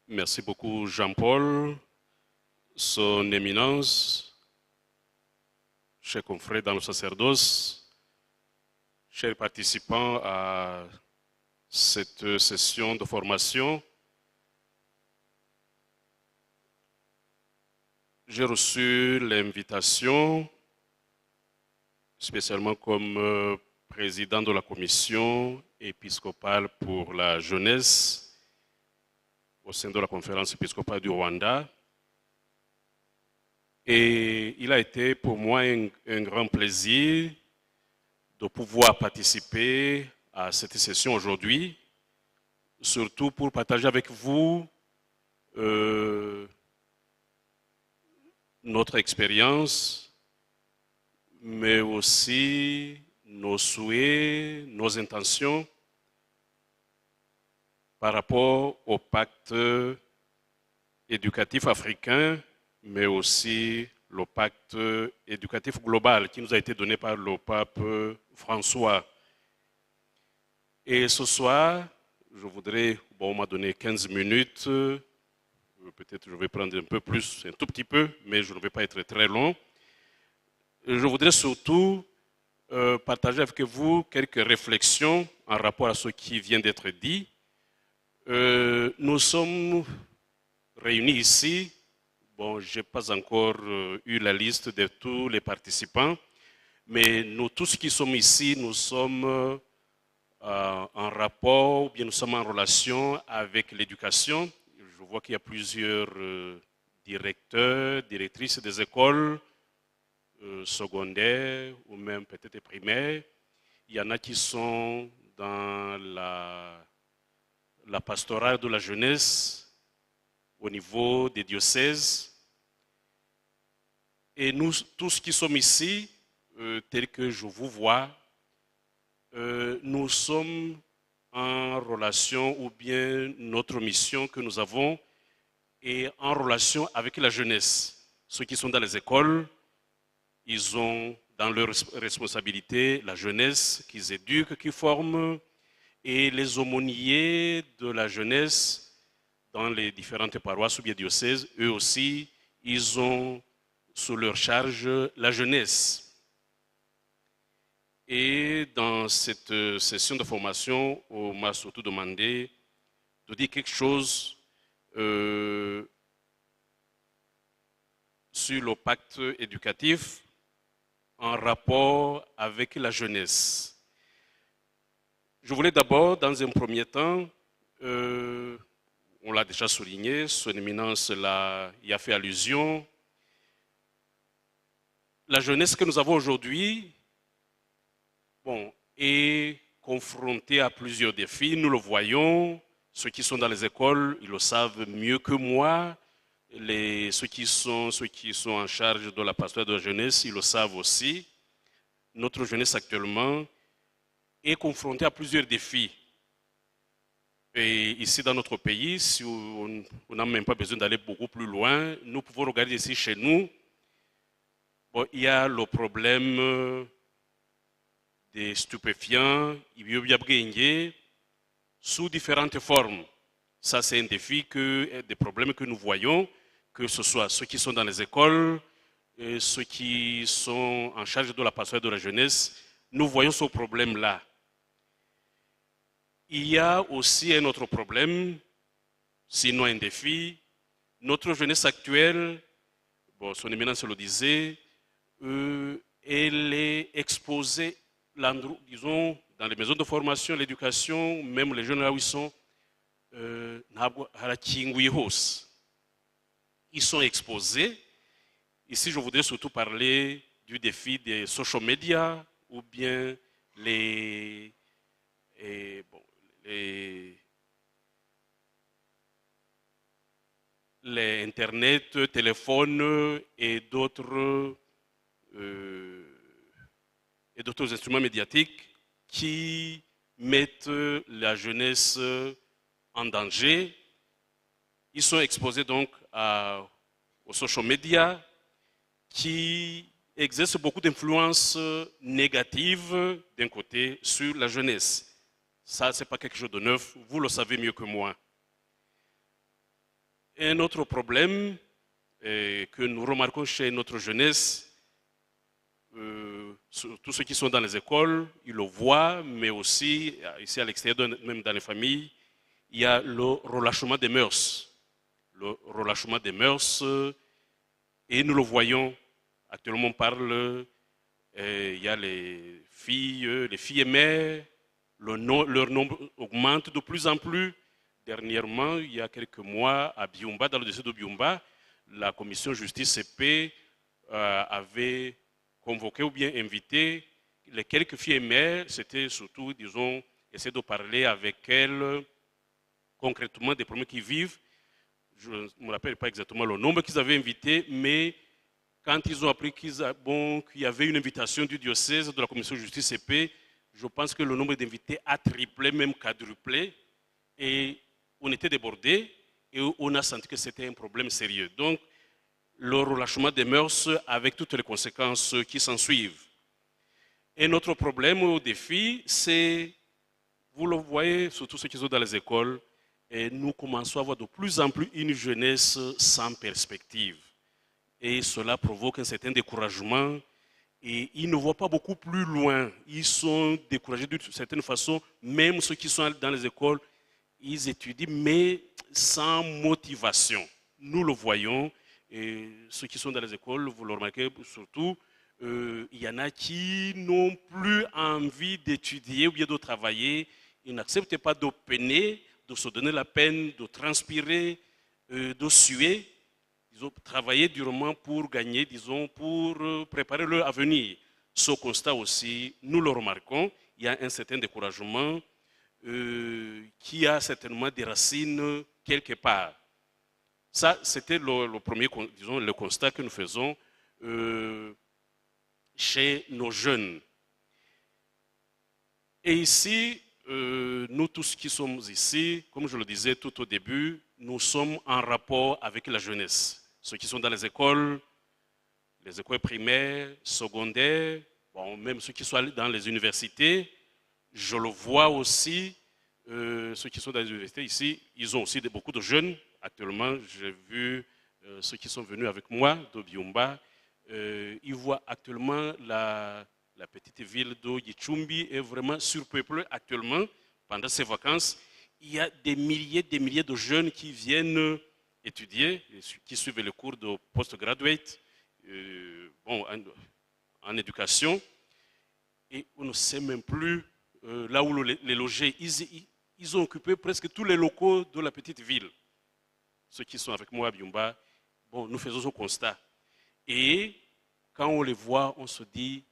Merci beaucoup Jean-Paul, son éminence, chers confrères dans le sacerdoce, chers participants à cette session de formation. J'ai reçu l'invitation, spécialement comme président de la commission épiscopale pour la jeunesse au sein de la conférence épiscopale du Rwanda. Et il a été pour moi un grand plaisir de pouvoir participer à cette session aujourd'hui, surtout pour partager avec vous notre expérience, mais aussi nos souhaits, nos intentions par rapport au pacte éducatif africain, mais aussi le pacte éducatif global qui nous a été donné par le pape François. Et ce soir, je voudrais, on m'a donné 15 minutes, peut-être je vais prendre un peu plus, un tout petit peu, mais je ne vais pas être très long. Je voudrais surtout partager avec vous quelques réflexions en rapport à ce qui vient d'être dit. Nous sommes réunis ici. Bon, je n'ai pas encore eu la liste de tous les participants, mais nous tous qui sommes ici, nous sommes en rapport, ou bien nous sommes en relation avec l'éducation. Je vois qu'il y a plusieurs directeurs, directrices des écoles secondaires ou même peut-être primaires. Il y en a qui sont dans la pastorale de la jeunesse au niveau des diocèses. Et nous tous qui sommes ici, tels que je vous vois, nous sommes en relation, ou bien notre mission que nous avons est en relation avec la jeunesse. Ceux qui sont dans les écoles, ils ont dans leur responsabilité la jeunesse qu'ils éduquent, qu'ils forment, et les aumôniers de la jeunesse dans les différentes paroisses ou bien diocèses, eux aussi, ils ont sous leur charge la jeunesse. Et dans cette session de formation, on m'a surtout demandé de dire quelque chose sur le pacte éducatif en rapport avec la jeunesse. Je voulais d'abord, dans un premier temps, on l'a déjà souligné, son éminence y a fait allusion. La jeunesse que nous avons aujourd'hui, est confrontée à plusieurs défis. Nous le voyons, ceux qui sont dans les écoles, ils le savent mieux que moi. Ceux qui sont en charge de la pastorale de la jeunesse, ils le savent aussi. Notre jeunesse actuellement est confrontée à plusieurs défis. Et ici dans notre pays, si on n'a même pas besoin d'aller beaucoup plus loin, nous pouvons regarder ici chez nous. Il y a le problème des stupéfiants, sous différentes formes. Ça, c'est un défi, des problèmes que nous voyons, que ce soit ceux qui sont dans les écoles, et ceux qui sont en charge de la pastorale de la jeunesse. Nous voyons ce problème-là. Il y a aussi un autre problème, sinon un défi. Notre jeunesse actuelle, son éminence le disait, elle est exposée, disons, dans les maisons de formation, l'éducation, même les jeunes là où ils sont, ils sont exposés. Ici, je voudrais surtout parler du défi des social media ou bien les Internet, téléphones et d'autres instruments médiatiques qui mettent la jeunesse en danger. Ils sont exposés donc aux social media qui exercent beaucoup d'influence négative d'un côté sur la jeunesse. Ça, ce n'est pas quelque chose de neuf, vous le savez mieux que moi. Un autre problème que nous remarquons chez notre jeunesse, tous ceux qui sont dans les écoles, ils le voient, mais aussi ici à l'extérieur, même dans les familles, il y a le relâchement des mœurs. Le relâchement des mœurs, et nous le voyons. Actuellement, on parle, il y a les filles mères, leur nombre augmente de plus en plus. Dernièrement, il y a quelques mois, à Byumba, dans le dossier de Byumba, la commission justice et paix avait convoqué ou bien invité les quelques filles mères. C'était surtout, disons, essayer de parler avec elles concrètement des problèmes qu'ils vivent. Je ne me rappelle pas exactement le nombre qu'ils avaient invité, mais quand ils ont appris qu'il y avait une invitation du diocèse, de la commission de justice et paix, je pense que le nombre d'invités a triplé, même quadruplé, et on était débordés et on a senti que c'était un problème sérieux. Donc, le relâchement des mœurs avec toutes les conséquences qui s'en suivent. Et notre problème au défi, c'est, vous le voyez, surtout ceux qui sont dans les écoles, et nous commençons à avoir de plus en plus une jeunesse sans perspective. Et cela provoque un certain découragement. Et ils ne voient pas beaucoup plus loin. Ils sont découragés d'une certaine façon. Même ceux qui sont dans les écoles, ils étudient, mais sans motivation. Nous le voyons. Et ceux qui sont dans les écoles, vous le remarquez surtout, il y en a qui n'ont plus envie d'étudier ou bien de travailler. Ils n'acceptent pas de peiner, de se donner la peine, de transpirer, de suer. Ils ont travaillé durement pour gagner, disons, pour préparer leur avenir. Ce constat aussi, nous le remarquons, il y a un certain découragement qui a certainement des racines quelque part. Ça, c'était le premier, disons, le constat que nous faisons chez nos jeunes. Et ici, nous tous qui sommes ici, comme je le disais tout au début, nous sommes en rapport avec la jeunesse. Ceux qui sont dans les écoles primaires, secondaires, bon, même ceux qui sont dans les universités, je le vois aussi, ceux qui sont dans les universités ici, ils ont aussi beaucoup de jeunes. Actuellement, j'ai vu ceux qui sont venus avec moi de Byumba, ils voient actuellement la petite ville de Yichumbi est vraiment surpeuplée actuellement pendant ces vacances. Il y a des milliers de jeunes qui viennent étudier, qui suivent le cours de postgraduate en éducation. Et on ne sait même plus là où les loger. Ils ont occupé presque tous les locaux de la petite ville. Ceux qui sont avec moi à Byumba, bon, nous faisons ce constat. Et quand on les voit, on se dit,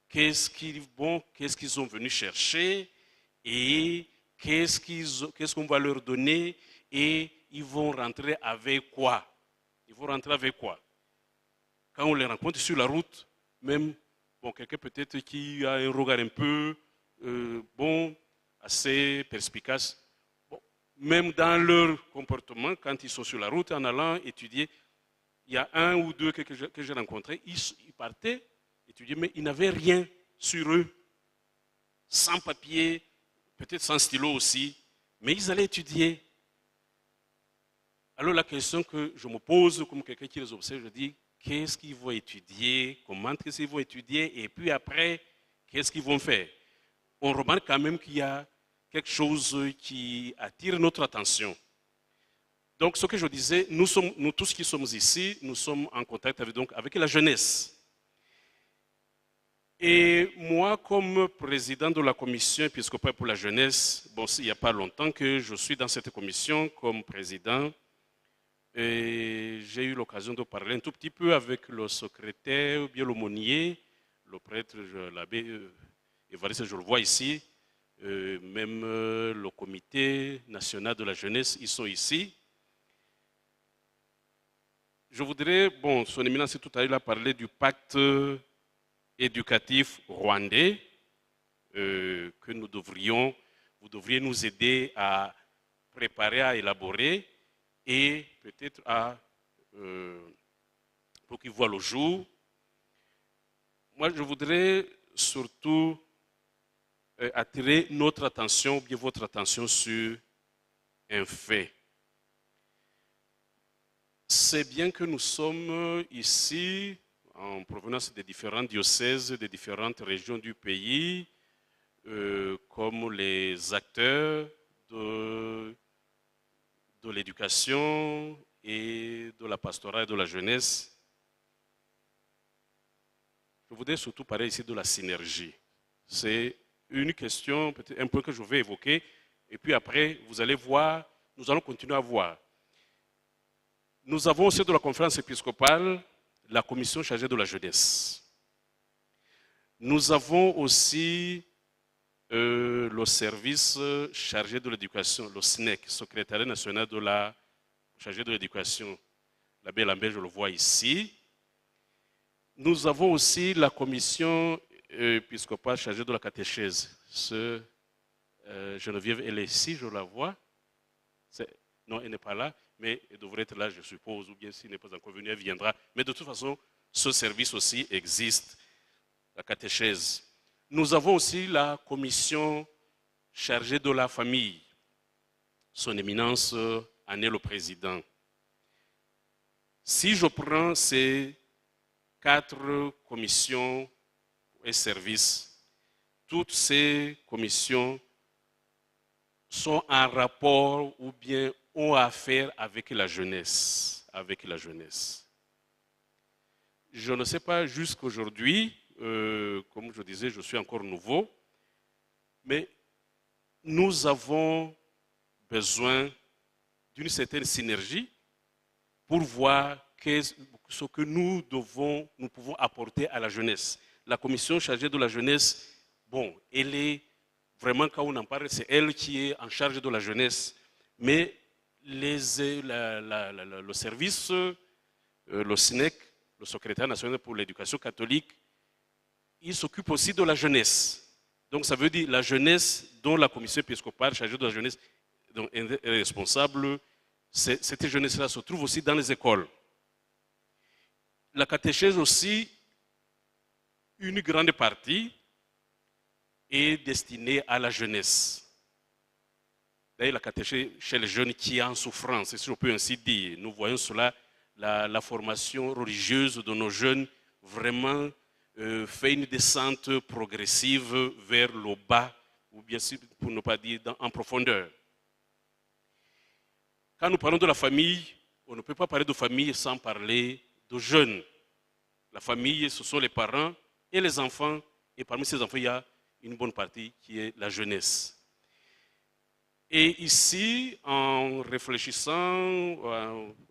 qu'est-ce qu'ils sont venus chercher et qu'est-ce qu'on va leur donner et ils vont rentrer avec quoi? Ils vont rentrer avec quoi? Quand on les rencontre sur la route, même, bon, quelqu'un peut-être qui a un regard un peu, assez perspicace, bon, même dans leur comportement, quand ils sont sur la route en allant étudier, il y a un ou deux que j'ai rencontrés, ils partaient étudier, mais ils n'avaient rien sur eux, sans papier, peut-être sans stylo aussi, mais ils allaient étudier. Alors la question que je me pose comme quelqu'un qui les observe, je dis, qu'est-ce qu'ils vont étudier, comment est-ce qu'ils vont étudier, et puis après, qu'est-ce qu'ils vont faire? On remarque quand même qu'il y a quelque chose qui attire notre attention. Donc ce que je disais, nous tous qui sommes ici, nous sommes en contact avec la jeunesse. Et moi, comme président de la commission épiscopale pour la jeunesse, bon, il n'y a pas longtemps que je suis dans cette commission comme président, et j'ai eu l'occasion de parler un tout petit peu avec le secrétaire, bien l'aumônier, le prêtre, l'abbé Évariste, je le vois ici, même le comité national de la jeunesse, ils sont ici. Je voudrais, bon, son éminence tout à l'heure a parlé du pacte éducatif rwandais que vous devriez nous aider à préparer, à élaborer et peut-être pour qu'il voit le jour. Moi, je voudrais surtout attirer notre attention, ou bien votre attention sur un fait. C'est bien que nous sommes ici en provenance des différents diocèses, des différentes régions du pays, comme les acteurs de l'éducation et de la pastorale et de la jeunesse. Je voudrais surtout parler ici de la synergie. C'est une question, peut-être un point que je vais évoquer, et puis après, vous allez voir, nous allons continuer à voir. Nous avons aussi de la conférence épiscopale la commission chargée de la jeunesse. Nous avons aussi le service chargé de l'éducation, le SNEC, secrétariat national chargé de l'éducation. L'abbé Lambert, je le vois ici. Nous avons aussi la commission épiscopale chargée de la catéchèse. Geneviève, elle est ici, je la vois. Non, elle n'est pas là, mais elle devrait être là, je suppose, ou bien s'il n'est pas encore venu, elle viendra. Mais de toute façon, ce service aussi existe, la catéchèse. Nous avons aussi la commission chargée de la famille. Son éminence en est le président. Si je prends ces 4 commissions et services, toutes ces commissions sont en rapport ou bien ont affaire avec la jeunesse. Je ne sais pas jusqu'aujourd'hui, comme je disais, je suis encore nouveau, mais nous avons besoin d'une certaine synergie pour voir ce que nous pouvons apporter à la jeunesse. La commission chargée de la jeunesse, bon, elle est vraiment, quand on en parle, c'est elle qui est en charge de la jeunesse, mais le service, le SNEC, le secrétaire national pour l'éducation catholique, il s'occupe aussi de la jeunesse. Donc ça veut dire la jeunesse dont la commission épiscopale chargée de la jeunesse est responsable. Cette jeunesse-là se trouve aussi dans les écoles. La catéchèse aussi, une grande partie est destinée à la jeunesse. D'ailleurs, la catéchèse chez les jeunes qui est en souffrance, si je peux ainsi dire. Nous voyons cela, la formation religieuse de nos jeunes vraiment fait une descente progressive vers le bas, ou bien pour ne pas dire en profondeur. Quand nous parlons de la famille, on ne peut pas parler de famille sans parler de jeunes. La famille, ce sont les parents et les enfants, et parmi ces enfants, il y a une bonne partie qui est la jeunesse. Et ici, en réfléchissant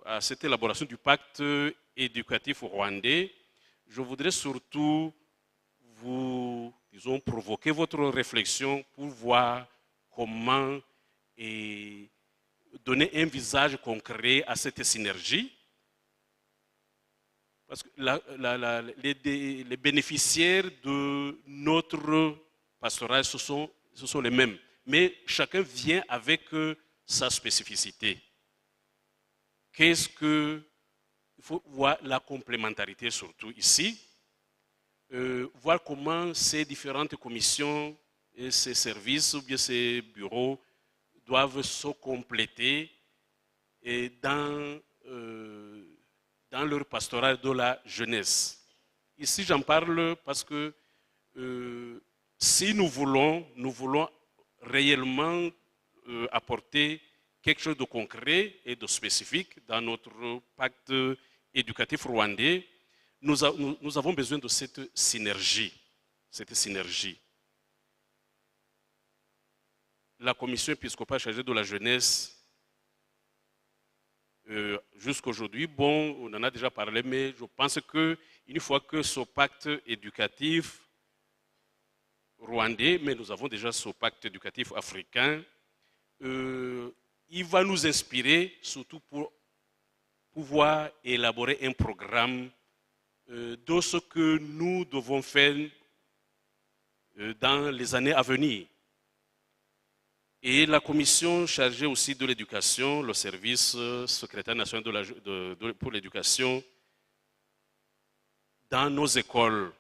à cette élaboration du pacte éducatif rwandais, je voudrais surtout vous, disons, provoquer votre réflexion pour voir comment donner un visage concret à cette synergie. Parce que les bénéficiaires de notre pastoral, ce sont les mêmes. Mais chacun vient avec sa spécificité. Il faut voir la complémentarité surtout ici. Voir comment ces différentes commissions et ces services ou bien ces bureaux doivent se compléter et dans leur pastoral de la jeunesse. Ici, j'en parle parce que si nous voulons réellement apporter quelque chose de concret et de spécifique dans notre pacte éducatif rwandais, nous avons besoin de cette synergie. La commission épiscopale chargée de la jeunesse, jusqu'aujourd'hui, bon, on en a déjà parlé, mais je pense qu'une fois que ce pacte éducatif rwandais, mais nous avons déjà ce pacte éducatif africain, il va nous inspirer surtout pour pouvoir élaborer un programme de ce que nous devons faire dans les années à venir. Et la commission chargée aussi de l'éducation, le service secrétaire national pour l'éducation, dans nos écoles,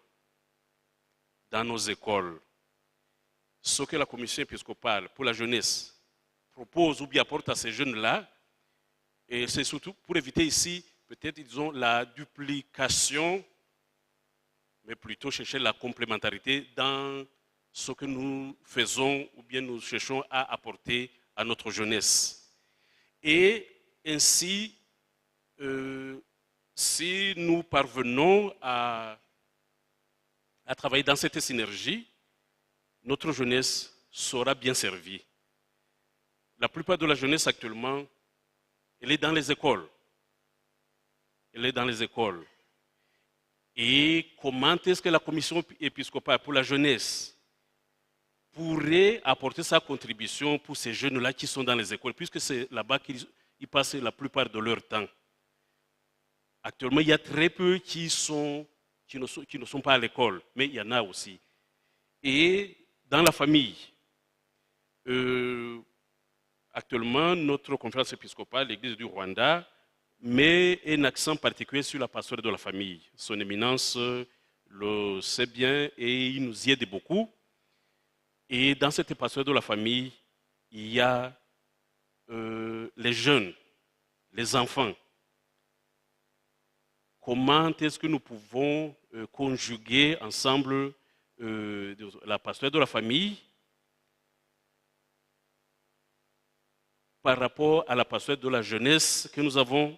ce que la commission épiscopale pour la jeunesse propose ou bien apporte à ces jeunes-là, Et c'est surtout pour éviter ici, peut-être, disons, la duplication, mais plutôt chercher la complémentarité dans ce que nous faisons ou bien nous cherchons à apporter à notre jeunesse. Et ainsi, si nous parvenons à travailler dans cette synergie, notre jeunesse sera bien servie. La plupart de la jeunesse actuellement, elle est dans les écoles. Elle est dans les écoles. Et comment est-ce que la commission épiscopale pour la jeunesse pourrait apporter sa contribution pour ces jeunes-là qui sont dans les écoles, puisque c'est là-bas qu'ils passent la plupart de leur temps. Actuellement, il y a très peu qui ne sont pas à l'école, mais il y en a aussi. Et dans la famille, actuellement, notre conférence épiscopale, l'Église du Rwanda, met un accent particulier sur la pastoral de la famille. Son éminence le sait bien et il nous y aide beaucoup. Et dans cette pastoral de la famille, il y a les jeunes, les enfants. Comment est-ce que nous pouvons conjuguer ensemble la pastoral de la famille par rapport à la pastoral de la jeunesse que nous avons,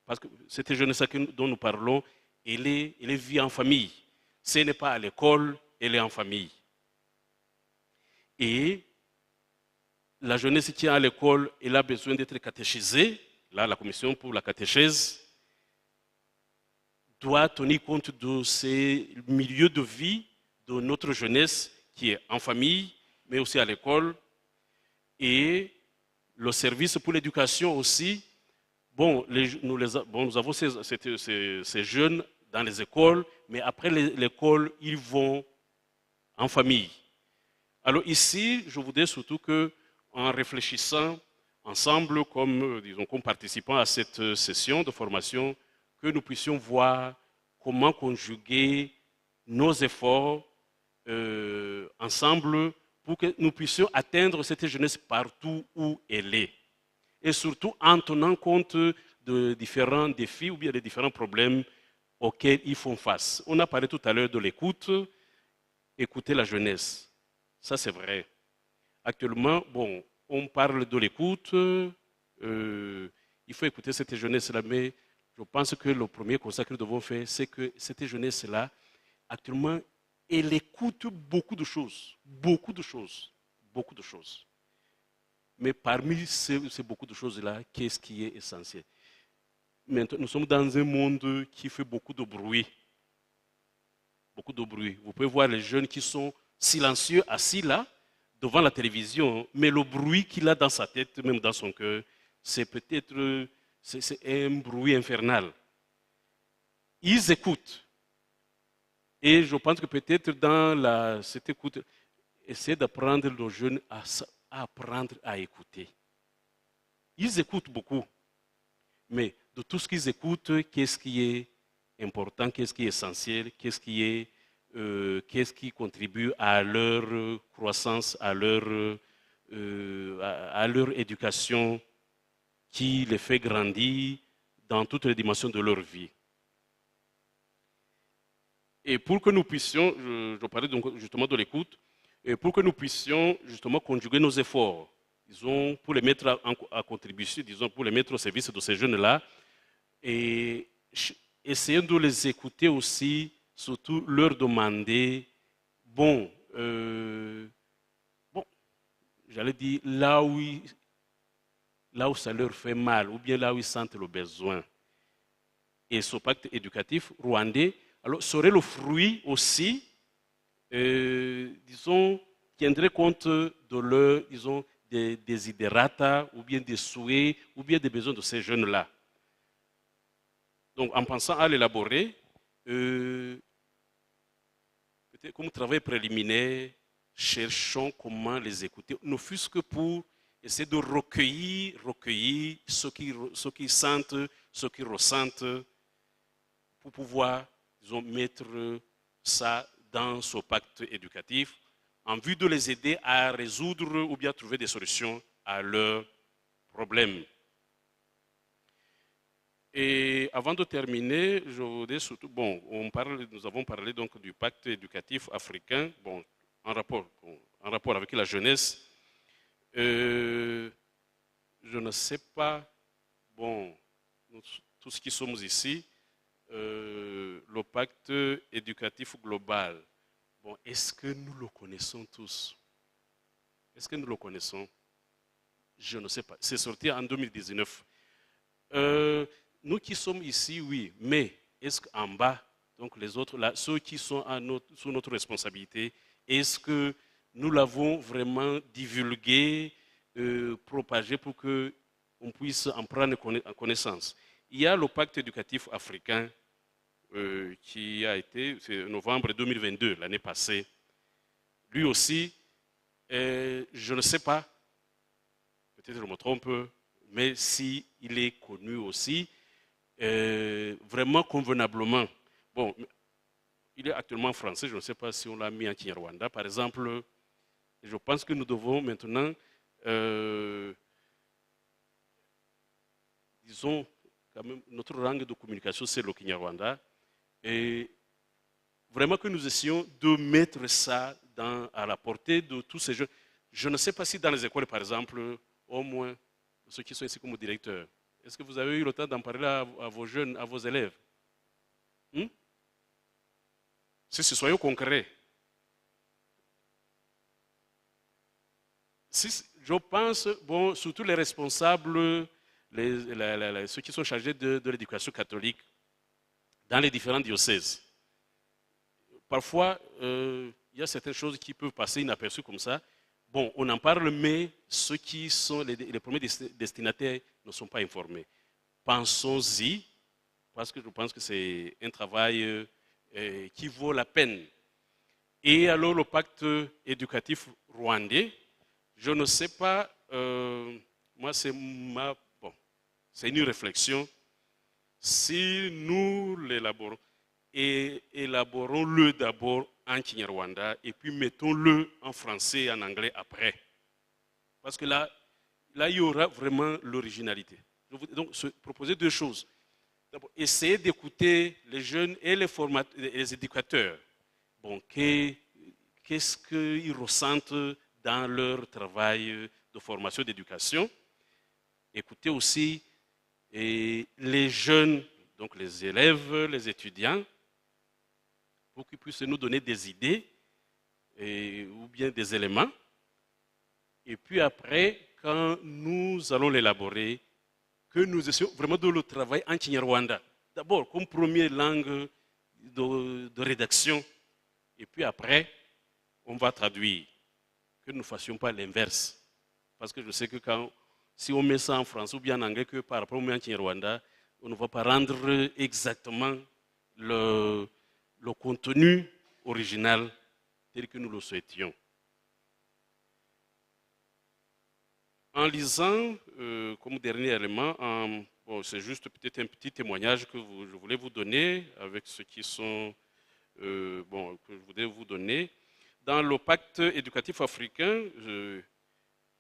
parce que cette jeunesse dont nous parlons, elle est vue en famille. Ce n'est pas à l'école, elle est en famille. Et la jeunesse qui est à l'école, elle a besoin d'être catéchisée. Là, la commission pour la catéchèse doit tenir compte de ces milieux de vie de notre jeunesse qui est en famille, mais aussi à l'école. Et le service pour l'éducation aussi. Bon, nous avons ces jeunes dans les écoles, mais après l'école, ils vont en famille. Alors ici, je voudrais surtout qu'en réfléchissant ensemble, comme participants à cette session de formation, que nous puissions voir comment conjuguer nos efforts ensemble pour que nous puissions atteindre cette jeunesse partout où elle est. Et surtout en tenant compte de différents défis ou bien des différents problèmes auxquels ils font face. On a parlé tout à l'heure de l'écoute, écouter la jeunesse. Ça, c'est vrai. Actuellement, bon, on parle de l'écoute, il faut écouter cette jeunesse-là, mais je pense que le premier constat que nous devons faire, c'est que cette jeunesse-là, actuellement, elle écoute beaucoup de choses, beaucoup de choses, beaucoup de choses. Mais parmi ces beaucoup de choses-là, qu'est-ce qui est essentiel? Maintenant, nous sommes dans un monde qui fait beaucoup de bruit. Beaucoup de bruit. Vous pouvez voir les jeunes qui sont silencieux, assis là, devant la télévision, mais le bruit qu'il a dans sa tête, même dans son cœur, c'est peut-être un bruit infernal. Ils écoutent. Et je pense que peut-être dans cette écoute, essayer d'apprendre les jeunes à apprendre à écouter. Ils écoutent beaucoup, mais de tout ce qu'ils écoutent, qu'est-ce qui est important, qu'est-ce qui est essentiel, qu'est-ce qui contribue à leur croissance, à leur éducation, qui les fait grandir dans toutes les dimensions de leur vie. Et pour que nous puissions, je parlais donc justement de l'écoute, et pour que nous puissions justement conjuguer nos efforts, disons, pour les mettre à contribution, disons, pour les mettre au service de ces jeunes-là, et essayons de les écouter aussi, surtout leur demander, j'allais dire, là où ça leur fait mal, ou bien là où ils sentent le besoin. Et ce pacte éducatif rwandais, alors, serait le fruit aussi, disons, tiendrait compte de leur, disons, des desiderata, ou bien des souhaits, ou bien des besoins de ces jeunes-là. Donc, en pensant à l'élaborer, peut-être comme travail préliminaire, cherchons comment les écouter, ne fût-ce que pour essayer de recueillir ce qu'ils sentent, ce qu'ils ressentent, pour pouvoir, disons, mettre ça dans ce pacte éducatif en vue de les aider à résoudre ou bien à trouver des solutions à leurs problèmes. Et avant de terminer, je voudrais surtout, bon, nous avons parlé donc du pacte éducatif africain, bon, en rapport avec la jeunesse. Je ne sais pas, bon, nous, tous qui sommes ici, le pacte éducatif global, bon, est-ce que nous le connaissons tous? Est-ce que nous le connaissons? Je ne sais pas. C'est sorti en 2019. Nous qui sommes ici, oui, mais est-ce qu'en bas, donc les autres, là, ceux qui sont sous notre responsabilité, est-ce que nous l'avons vraiment divulgué, propagé pour qu'on puisse en prendre connaissance? Il y a le pacte éducatif africain qui a été, c'est novembre 2022, l'année passée. Lui aussi, je ne sais pas, peut-être je me trompe, mais si il est connu aussi, vraiment convenablement. Bon, il est actuellement français, je ne sais pas si on l'a mis en Kinyarwanda. Par exemple, je pense que nous devons maintenant, disons, quand même, notre langue de communication, c'est le Kinyarwanda. Et vraiment que nous essayons de mettre ça à la portée de tous ces jeunes. Je ne sais pas si dans les écoles, par exemple, au moins, ceux qui sont ici comme directeurs, est-ce que vous avez eu le temps d'en parler à vos jeunes, à vos élèves? Si ce soyons concrets. Je pense, bon, surtout les responsables, ceux qui sont chargés de l'éducation catholique dans les différents diocèses. Parfois, il y a certaines choses qui peuvent passer inaperçues comme ça. Bon, on en parle, mais ceux qui sont les premiers destinataires ne sont pas informés. Pensons-y, parce que je pense que c'est un travail qui vaut la peine. Et alors le pacte éducatif rwandais, je ne sais pas, moi c'est une réflexion. Si nous l'élaborons, et élaborons-le d'abord en Kinyarwanda et puis mettons-le en français et en anglais après. Parce que là il y aura vraiment l'originalité. Je voudrais donc proposer deux choses. D'abord, essayer d'écouter les jeunes et les éducateurs. Bon, qu'est-ce qu'ils ressentent dans leur travail de formation d'éducation. Écoutez aussi les jeunes, donc les élèves, les étudiants, pour qu'ils puissent nous donner des idées ou bien des éléments. Et puis après, quand nous allons l'élaborer, que nous essayons vraiment de le travailler en Kinyarwanda. D'abord, comme première langue de rédaction. Et puis après, on va traduire. Que nous ne fassions pas l'inverse. Parce que je sais que si on met ça en français ou bien en anglais, que par rapport au en Kinyarwanda, on ne va pas rendre exactement le contenu original tel que nous le souhaitions. En lisant, comme dernier élément, c'est juste peut-être un petit témoignage que je voulais vous donner avec ceux qui sont, que je voulais vous donner. Dans le pacte éducatif africain,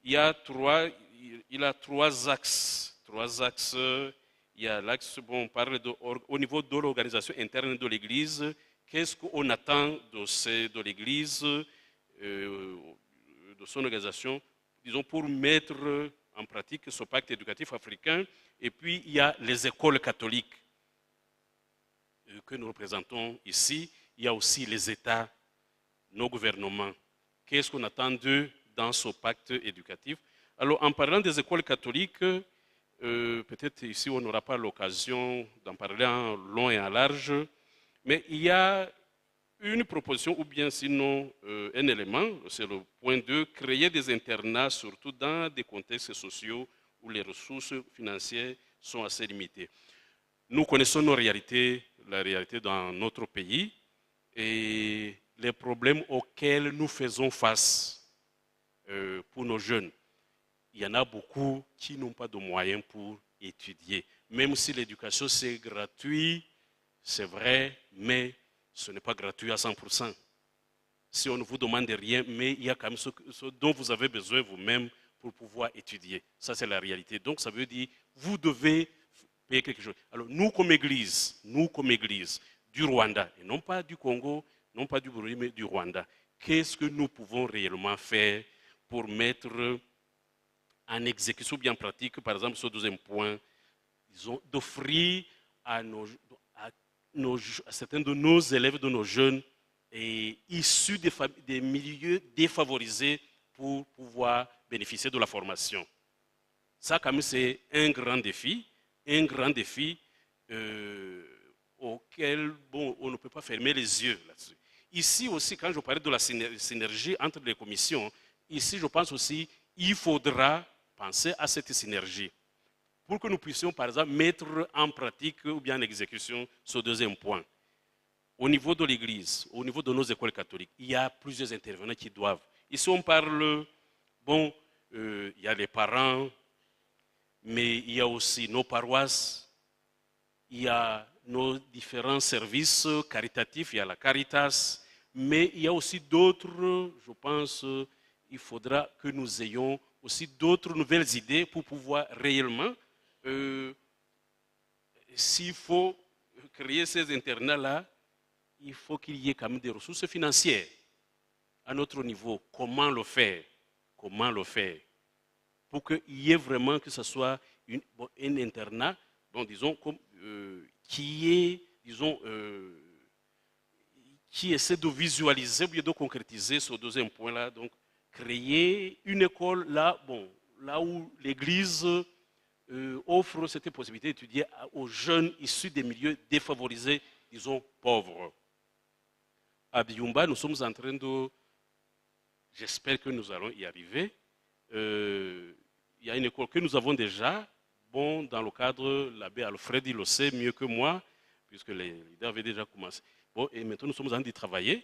il y a trois axes. Il y a l'axe, on parle au niveau de l'organisation interne de l'Église. Qu'est-ce qu'on attend de l'Église, de son organisation, disons, pour mettre en pratique ce pacte éducatif africain. Et puis, il y a les écoles catholiques que nous représentons ici. Il y a aussi les États, nos gouvernements. Qu'est-ce qu'on attend d'eux dans ce pacte éducatif? Alors, en parlant des écoles catholiques, peut-être ici on n'aura pas l'occasion d'en parler en long et en large, mais il y a une proposition ou bien sinon un élément, c'est le point 2, créer des internats surtout dans des contextes sociaux où les ressources financières sont assez limitées. Nous connaissons nos réalités, la réalité dans notre pays et les problèmes auxquels nous faisons face pour nos jeunes. Il y en a beaucoup qui n'ont pas de moyens pour étudier. Même si l'éducation c'est gratuit, c'est vrai, mais ce n'est pas gratuit à 100%. Si on ne vous demande rien, mais il y a quand même ce dont vous avez besoin vous-même pour pouvoir étudier. Ça, c'est la réalité. Donc, ça veut dire vous devez payer quelque chose. Alors nous comme Église du Rwanda, et non pas du Congo, non pas du Burundi, mais du Rwanda, qu'est-ce que nous pouvons réellement faire pour mettre en exécution bien pratique, par exemple, ce deuxième point, disons, d'offrir à certains de nos élèves, de nos jeunes, et issus des milieux défavorisés pour pouvoir bénéficier de la formation. Ça, quand même, c'est un grand défi auquel, bon, on ne peut pas fermer les yeux là-dessus. Ici aussi, quand je parlais de la synergie entre les commissions, ici, je pense aussi qu'il faudra penser à cette synergie pour que nous puissions, par exemple, mettre en pratique ou bien en exécution ce deuxième point. Au niveau de l'Église, au niveau de nos écoles catholiques, il y a plusieurs intervenants qui doivent. Ici, on parle, bon, il y a les parents, mais il y a aussi nos paroisses, il y a nos différents services caritatifs, il y a la Caritas, mais il y a aussi d'autres, je pense, il faudra que nous ayons aussi d'autres nouvelles idées pour pouvoir réellement, s'il faut créer ces internats-là, il faut qu'il y ait quand même des ressources financières à notre niveau. Comment le faire? Comment le faire? Pour qu'il y ait vraiment que ce soit un internat, bon, disons, qui essaie de visualiser, ou bien de concrétiser ce deuxième point-là. Donc, créer une école là, bon, là où l'Église offre cette possibilité d'étudier aux jeunes issus des milieux défavorisés, disons, pauvres. À Byumba, nous sommes en train de, j'espère que nous allons y arriver. Il y a une école que nous avons déjà, bon, dans le cadre, l'abbé Alfred, il le sait mieux que moi, puisque les leaders avaient déjà commencé. Bon, et maintenant nous sommes en train d'y travailler.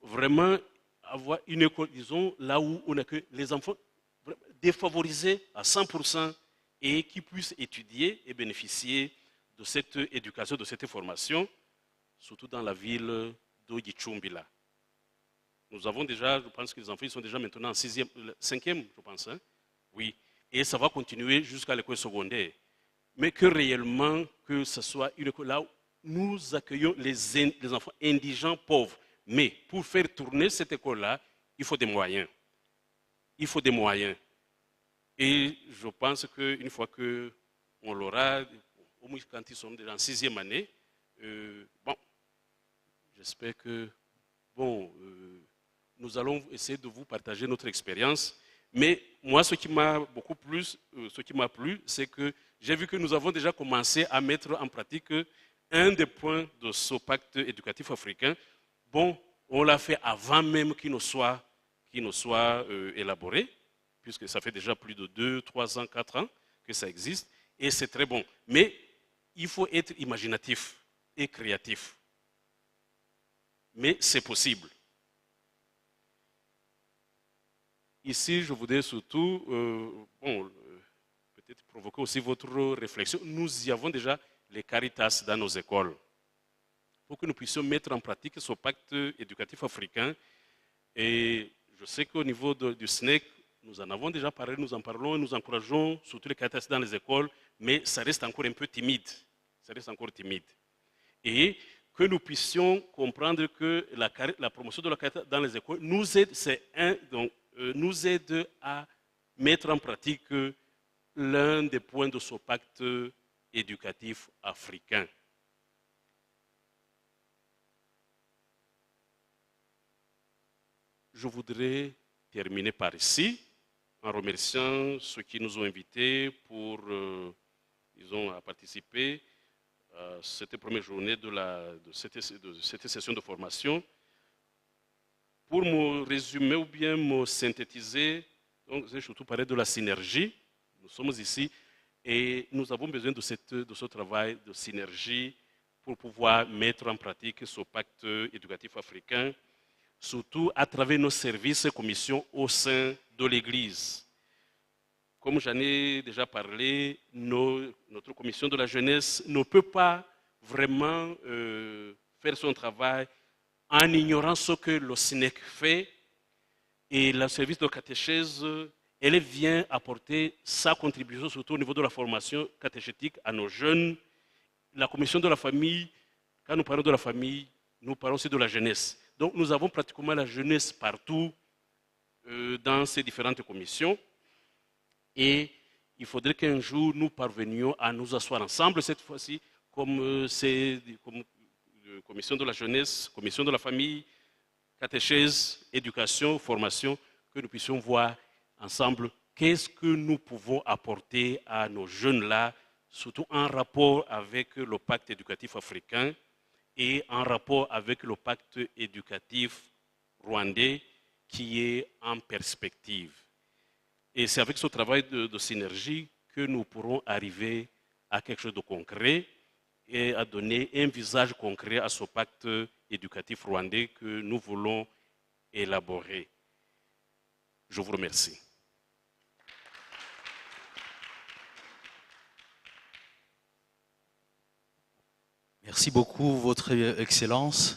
Vraiment avoir une école, disons, là où on a que les enfants défavorisés à 100% et qui puissent étudier et bénéficier de cette éducation, de cette formation, surtout dans la ville de Gichumbila. Nous avons déjà, je pense que les enfants ils sont déjà maintenant en 5e, je pense. Hein? Oui. Et ça va continuer jusqu'à l'école secondaire. Mais que réellement, que ce soit une école là où nous accueillons les enfants indigents pauvres. Mais pour faire tourner cette école-là, il faut des moyens. Il faut des moyens. Et je pense qu'une fois qu'on l'aura, au moins quand ils sont déjà en 6e année, bon, j'espère que, bon, nous allons essayer de vous partager notre expérience. Mais moi, ce qui m'a beaucoup plus, ce qui m'a plu, c'est que j'ai vu que nous avons déjà commencé à mettre en pratique un des points de ce pacte éducatif africain. Bon, on l'a fait avant même qu'il ne soit élaboré, puisque ça fait déjà plus de 2, 3 ans, 4 ans que ça existe, et c'est très bon. Mais il faut être imaginatif et créatif. Mais c'est possible. Ici, je voudrais surtout, peut-être provoquer aussi votre réflexion. Nous y avons déjà les Caritas dans nos écoles. Pour que nous puissions mettre en pratique ce pacte éducatif africain. Et je sais qu'au niveau du SNEC, nous en avons déjà parlé, nous en parlons, nous encourageons surtout les Caritas dans les écoles, mais ça reste encore un peu timide. Ça reste encore timide. Et que nous puissions comprendre que la promotion de la Caritas dans les écoles nous aide, nous aide à mettre en pratique l'un des points de ce pacte éducatif africain. Je voudrais terminer par ici en remerciant ceux qui nous ont invités pour, disons, à participer à cette première journée de cette session de formation. Pour me résumer ou bien me synthétiser, donc j'ai surtout parlé de la synergie. Nous sommes ici et nous avons besoin de ce travail de synergie pour pouvoir mettre en pratique ce pacte éducatif africain, surtout à travers nos services et commissions au sein de l'Église. Comme j'en ai déjà parlé, notre commission de la jeunesse ne peut pas vraiment faire son travail en ignorant ce que le SNEC fait et le service de catéchèse elle vient apporter sa contribution, surtout au niveau de la formation catéchétique à nos jeunes. La commission de la famille, quand nous parlons de la famille, nous parlons aussi de la jeunesse. Donc nous avons pratiquement la jeunesse partout dans ces différentes commissions. Et il faudrait qu'un jour nous parvenions à nous asseoir ensemble, cette fois-ci, comme commission de la jeunesse, commission de la famille, catéchèse, éducation, formation, que nous puissions voir ensemble qu'est-ce que nous pouvons apporter à nos jeunes-là, surtout en rapport avec le pacte éducatif africain et en rapport avec le pacte éducatif rwandais qui est en perspective. Et c'est avec ce travail de synergie que nous pourrons arriver à quelque chose de concret et à donner un visage concret à ce pacte éducatif rwandais que nous voulons élaborer. Je vous remercie. Merci beaucoup, Votre Excellence.